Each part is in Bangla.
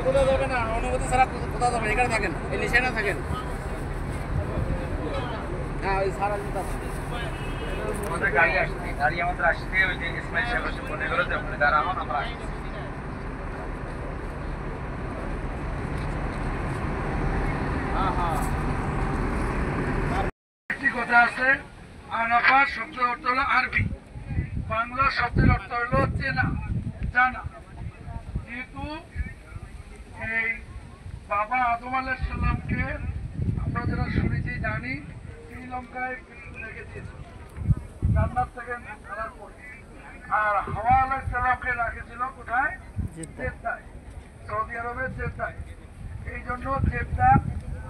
কোথাও যাবে না, অনুমতি ছাড়া কোথাও যাবে, এখানে থাকেন, এই নিশানা থাকেন। হ্যাঁ, ওই সারা আমাদের গাড়ি আসছে, গাড়ি আমাদের আসছে, ওই যে ইসমাইল সাহেব এসে ফোনে গেল যে আপনি দাঁড়ান, আমরা আসছি। একটি কথা আছে, আনাফা শব্দের অর্থ হলো আরবি, বাংলা শব্দের অর্থ হলো চেনা, জানা। যেহেতু এই বাবা আদম আলাইহিস সালামকে আমরা যারা শুনেছি জানি শ্রীলঙ্কায় রেখে দিয়েছিল জান্নাত থেকে ছাড়ার পরে, আর হাওয়া আলাইহিস সালামকে রেখেছিল কোথায়? জেদ্দায়, সৌদি আরবের জেদ্দায়। এই জন্য জেদ্দা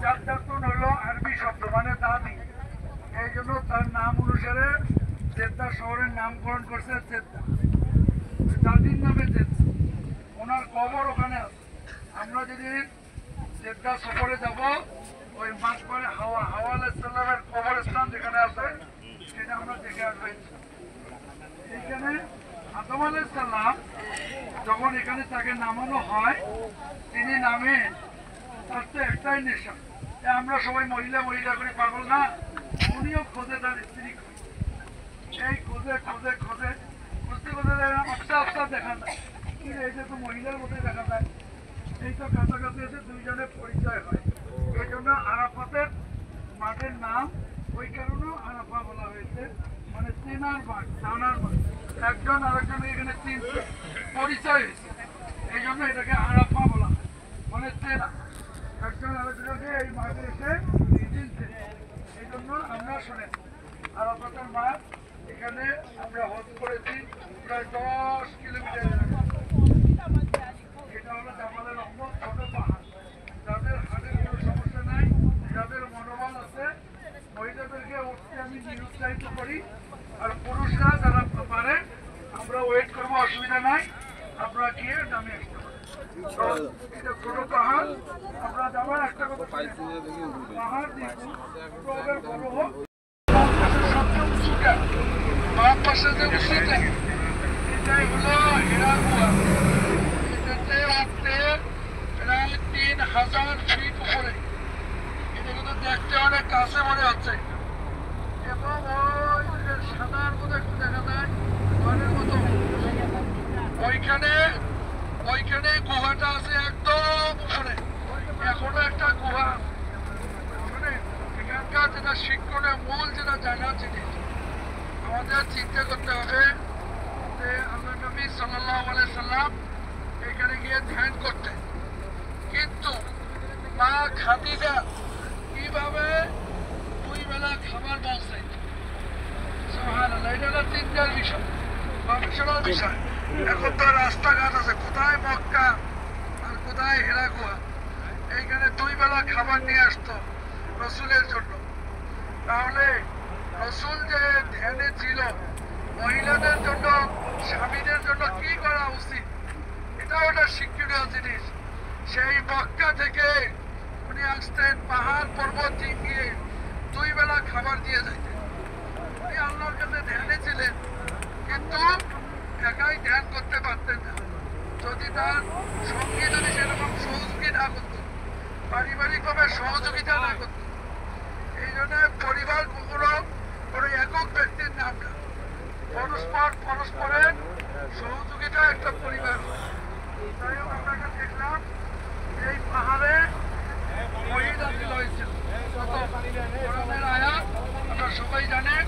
জাদ্দাতুন হলো আরবি শব্দ, মানে দাদি। এই জন্য তার নাম অনুসারে জেদ্দা শহরের নামকরণ করছে জেদ্দা, দাদির নামে জেদ্দা। ওনার কবর ওখানে আছে। আমরা যদি জেদ্দা সফরে যাব, ওই মাঝখানে হাওয়া আলাইহিস সালামের কবরস্থান যেখানে আছে সেটা আমরা দেখে আসবো। এখানে আদম আলাইহিস সালাম যখন এখানে তাকে নামানো হয়, তিনি নামে তার তো একটাই নেশা, আমরা সবাই মহিলা মহিলা করে পাগল না, উনিও খোঁজে তার স্ত্রী, এই খোঁজে খোঁজে খোঁজে খুঁজতে খুঁজে আস্তে আস্তে দেখা যায় এই যে তো মহিলার মধ্যে দেখা যায়। এই তো কাছাকাছি এসে দুইজনের পরিচয় হয়। এই জন্য আরাফাতের মাঠের নাম ওই কারণেও আরাফা বলা হয়েছে, মানে চেনার মাঠ, জানার মাঠ, একজন আরেকজন এখানে চিনছে, পরিচয় হয়েছে, এই জন্য এটাকে আরাফা বলা হয়, মানে চেনা, একজন আরেকজনকে এই মাঠে এসে চিনছে। এই জন্য আমরা শুনেছি আরাফাতের মাঠ। এখানে আমরা হজ করেছি প্রায় 10 কিলোমিটার। এটা হলো জামালের রহমত, ছোট পাহাড়। যাদের হাটের কোনো সমস্যা নাই, যাদের মনোবল আছে, মহিলাদেরকে উঠতে আমি নিরুৎসাহিত করি, আর পুরুষরা যারা পারে আমরা ওয়েট করবো, অসুবিধা নাই, আপনারা গিয়ে নামে আসতে পারেন। এটা ছোট পাহাড়, আমরা যাবো একটা কথা, পাহাড় দেখুন বড় হোক, সবচেয়ে উঁচুটা বাম পাশে যে উঁচুটা, এটাই হলো হীরা গুহা। এটাতে উঠতে প্রায় 3000 ফিট উপরে। এটা কিন্তু দেখতে অনেক কাছে মনে হচ্ছে, এবং ওই সাদার মতো একটু দেখা যায় ঘরের মতো, ওইখানে গুহাটা আছে একদম উপরে। এখনো একটা গুহা, মানে এখানকার যেটা শিক্ষণের মূল যেটা জানার জিনিস, আমাদের চিন্তা করতে হবে যে আল্লাহ নবী সাল্লাল্লাহু আলাইহি সাল্লাম এখানে গিয়ে ধ্যান করতেন, কিন্তু মা খাদিজা কিভাবে 2 বেলা খাবার বাঁচাই, সুবহানাল্লাহ, এটা হলো চিন্তার বিষয়, গবেষণার বিষয়। এখন তো রাস্তাঘাট আছে, কোথায় মক্কা আর কোথায় হীরা গুহা, এইখানে 2 বেলা খাবার নিয়ে আসতো রসুলের জন্য। তাহলে রসুল যে ধ্যানে ছিল, মহিলাদের জন্য, স্বামীদের জন্য কি করা উচিত, এটাও একটা শিক্ষণীয় জিনিস। সেই মক্কা থেকে উনি আসতেন, পাহাড় পর্বত গিয়ে 2 বেলা খাবার দিয়ে যাইতেন। উনি আল্লাহর কাছে ধ্যানে ছিলেন, কিন্তু একাই ধ্যান করতে পারতেন না, যদি তার সঙ্গী যদি সেরকম সহযোগী না করত, পারিবারিকভাবে সহযোগিতা না করত। এই জন্য পরিবার কখনো কোনো একক ব্যক্তির নাম না, পরস্পরের সহযোগিতা একটা পরিবার। তাই আমরা দেখলাম এই পাহাড়ে শহীদ হয়েছিল, আয়াত আমরা সবাই জানেন।